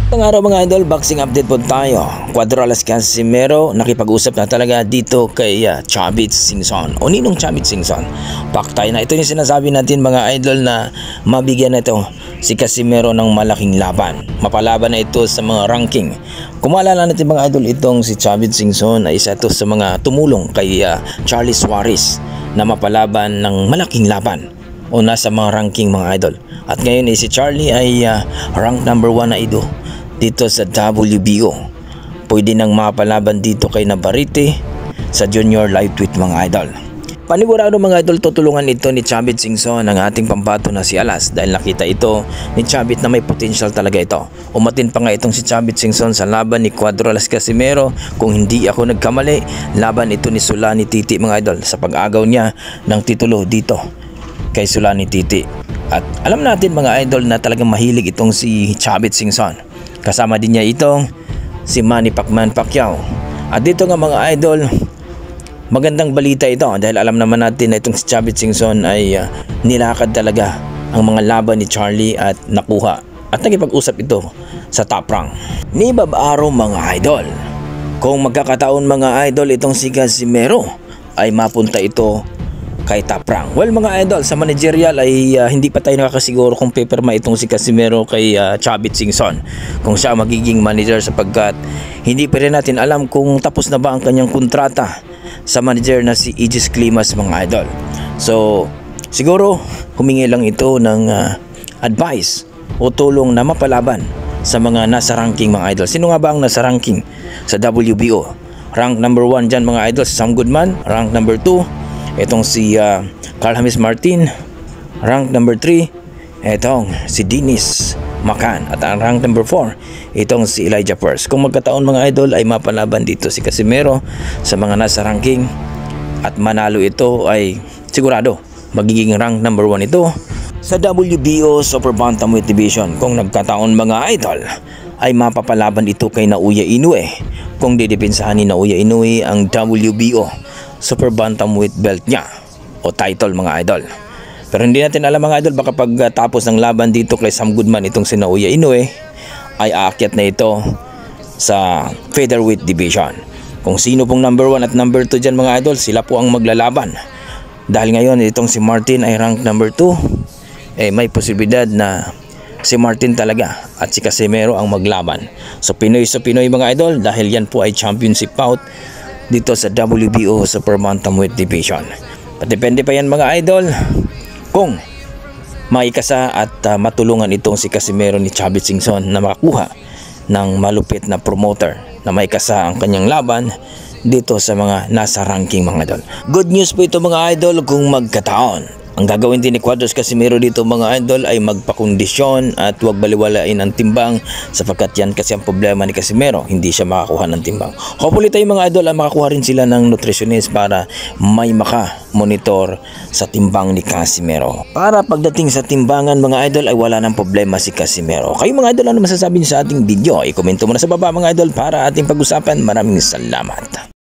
Ang araw mga idol, boxing update po tayo. Cuadro-Alas Casimero nakipag-usap na talaga dito kay Chavit Singson o Ninong Chavit Singson. Paktay na ito yung sinasabi natin mga idol na mabigyan na ito si Casimero ng malaking laban. Mapalaban na ito sa mga ranking. Kung maalala natin mga idol, itong si Chavit Singson ay isa ito sa mga tumulong kay Charlie Suarez na mapalaban ng malaking laban o nasa mga ranking mga idol. At ngayon si Charlie ay rank number 1 na ito dito sa WBO. Pwede nang mapalaban dito kay Navarrete sa junior lightweight mga idol. Panigurado mga idol, tutulungan ito ni Chavit Singson ang ating pambato na si Alas dahil nakita ito ni Chavit na may potential talaga ito. Umatin pa nga itong si Chavit Singson sa laban ni Cuadro-Alas Casimero. Kung hindi ako nagkamali, laban ito ni Sulani Titi mga idol sa pag-agaw niya ng titulo dito kay Sulani Titi. At alam natin mga idol na talagang mahilig itong si Chavit Singson. Kasama din niya itong si Manny Pacquiao. At dito nga mga idol, magandang balita ito dahil alam naman natin na itong si Chavit Singson ay nilakad talaga ang mga laban ni Charlie at nakuha. At nagipag-usap ito sa top rank ni Babaro mga idol. Kung magkakataon mga idol itong si Casimero ay mapunta ito kay top rank. Well mga idol, sa managerial ay hindi pa tayo nakakasiguro kung pipirma itong si Casimero kay Chavit Singson kung siya magiging manager, sapagkat hindi pa rin natin alam kung tapos na ba ang kanyang kontrata sa manager na si Aegis Climas mga idol. So siguro humingi lang ito ng advice o tulong na mapalaban sa mga nasa ranking mga idol. Sino nga ba ang nasa ranking sa WBO? Rank number 1 dyan mga idol si Sam Goodman. Rank number 2 itong si Carl James Martin. Rank number 3 itong si Dennis Macan. At ang rank number 4 itong si Elijah Purse. Kung magkataon mga idol ay mapalaban dito si Casimero sa mga nasa ranking at manalo ito, ay sigurado magiging rank number 1 ito sa WBO Super Bantamweight Division. Kung nagkataon mga idol ay mapapalaban ito kay Naoya Inoue kung didepensahan ni Naoya Inoue ang WBO Super Bantamweight belt niya o title mga idol. Pero hindi natin alam mga idol, baka pagtapos ng laban dito kay Sam Goodman itong si Naoya Inoue ay aakyat na ito sa featherweight division. Kung sino pong number 1 at number 2 dyan mga idol, sila po ang maglalaban. Dahil ngayon itong si Martin ay rank number 2, may posibilidad na si Martin talaga at si Casimero ang maglaban. So Pinoy sa Pinoy mga idol, dahil yan po ay championship bout dito sa WBO Super Bantamweight Division. At depende pa yan mga idol kung maikasa at matulungan itong si Casimero ni Chavit Singson na makakuha ng malupit na promoter na maikasa ang kanyang laban dito sa mga nasa ranking mga idol. Good news po ito mga idol kung magkataon. Ang gagawin din ni Cuadros Casimero dito mga idol ay magpakondisyon at huwag baliwalain ang timbang, sapagkat yan kasi ang problema ni Casimero, hindi siya makakuha ng timbang. Hopefully tayo mga idol ay makakuha rin sila ng nutritionist para may maka-monitor sa timbang ni Casimero. Para pagdating sa timbangan mga idol ay wala ng problema si Casimero. Kayo mga idol, ano masasabi niyo sa ating video? I-komento mo na sa baba mga idol para ating pag-usapan. Maraming salamat.